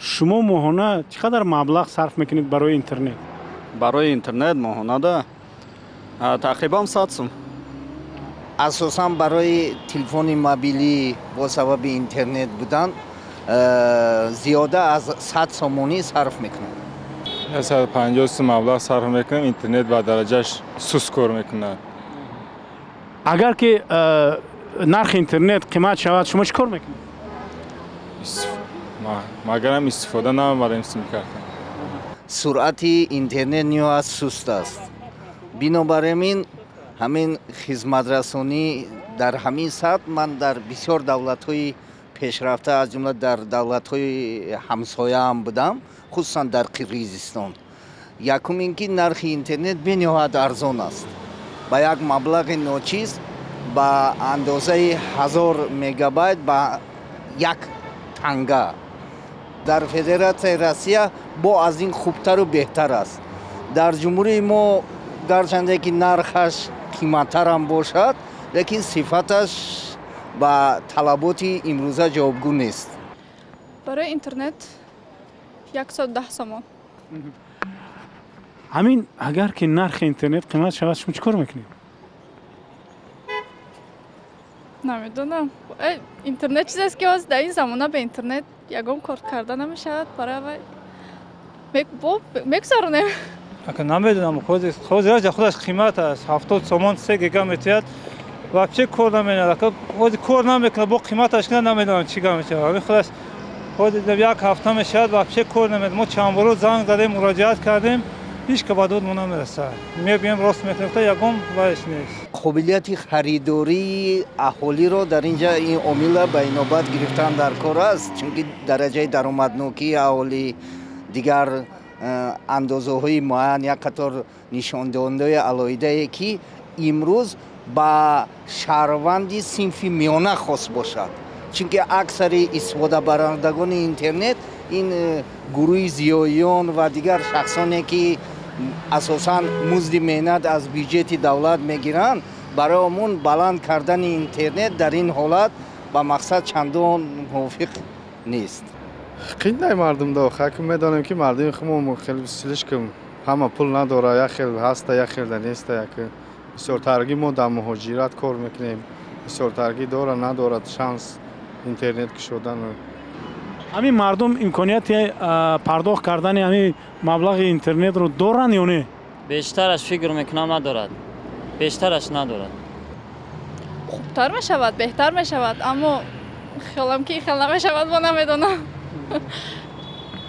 شما ماهانه چقدر مبلغ صرف میکنید برای اینترنت؟ برای اینترنت ماهانه ده تقریبا 100 сум. اساسا برای تلفن موبیلی با سبب اینترنت بودن زیاده از 100 سومونی صرف میکنم. 150 сум مبلغ صرف میکنم. اینترنت با درجهش سوس کار میکنه. اگر که نرخ اینترنت قیمت شود شما چیکار میکنید؟ مگرم استفاده نمیبریم سیم کارت. سرعت اینترنت نیاز سست است. بنابراین همین خدمت رسانی در همین سطح من در بسیار دولت‌های پیشرفته از جمله در دولت‌های همسایه هم بودم، خصوصا در قرقیزستان. یکم اینکه نرخ اینترنت بنیاد ارزان است. با یک مبلغ ناچیز با اندازه 1000 مگابایت با یک تنگه در فدراسیون روسیه با از این خوبتر و بهتر است. در جمهوری ما گرچنده که نرخش قیمت‌تر هم باشد لیکن صفتش با طلبات امروزه جوابگو نیست. برای اینترنت 110 سوم. همین اگر که نرخ اینترنت قیمت شود شما چیکار میکنید؟ نمیدونم. اینترنت چیزی است که از در این زمانه به اینترنت یگام کار کردن نمیشود برای میگذرونیم. اگه نمیدونم خودش قیمت است 70 سوم 3 گیگا میتیاد و چه کار نمیکنه که خود کار نمیکنه با قیمتش نمیدونم چیکار میشه. همین خودش خود یک هفته میشد و چه کار نمیکنه. ما چند بار زنگ زدیم مراجعت کردیم هیچ که بدون ما نمیرسه. میبینیم راست میکنه یگام وایش نیست. قابلیت خریداری اهالی رو در اینجا این عامل به نوبت گرفتن در کار است، چون درجه درآمدناکی اهالی دیگر اندازه‌های معین یک قطار نشان دهنده علایده که امروز با شهروندی صنف میانه خاص باشد، چون که اکثر استفاده برندگان اینترنت این گروه زیاییان و دیگر شخصانی که اساساً مزد مهنت از بودجه دولت میگیرند برای امون بلند کردن اینترنت در این حالت با مقصد چندان موافق نیست. خیلی نه مردم دو خاک میدانیم که مردم خمو خیلی سلیش کم همه پول نداره یا خیلی هست یا خیلی نیست یا که بسیار ترگی ما در مهاجرت کار میکنیم بسیار ترگی داره ندارد شانس اینترنت که شدن. همین مردم امکانیت پرداخت کردن همین مبلغ اینترنت رو دارن یا نه؟ بیشترش فکر میکنم ندارد. بیشترش ندارد. خوبتر میشود بهتر میشود اما خیالم که خیلی نمیشود و نمیدونم.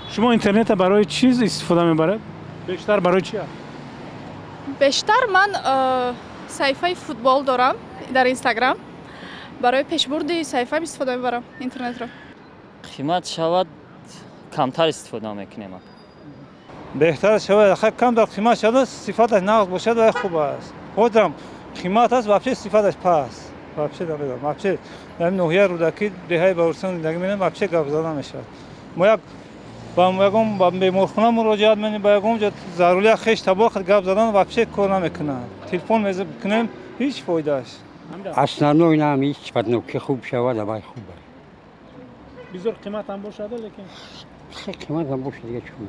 شما اینترنت برای چیز استفاده میبرید؟ بیشتر برای چی؟ بیشتر من صفحه فوتبال دارم در اینستاگرام. برای پیشبرد صفحه استفاده میبرم اینترنت رو. قیمت شود کمتر استفاده میکنیم. بهتر شود خیلی کم در قیمت شود صفتش نقص باشد و خوب است. خودم قیمت است و صفتش پس. واپسی نمیدونم. واپسی این نوعیه رودکی دههای باورسان دیگه می‌بینم واپسی گپ زدن میشه. ما یک با بیمارخانه مراجعت می‌کنیم با یکم ضروری خیش طباخ گپ زدن واپسی کار نمیکنه. تلفن می‌زنیم هیچ فایدهش. اصلا نمی‌دونم هیچ بدنوکی خوب شود و خوبه. بزرگ قیمت هم باشه لیکن خیلی قیمت هم باشه دیگه چون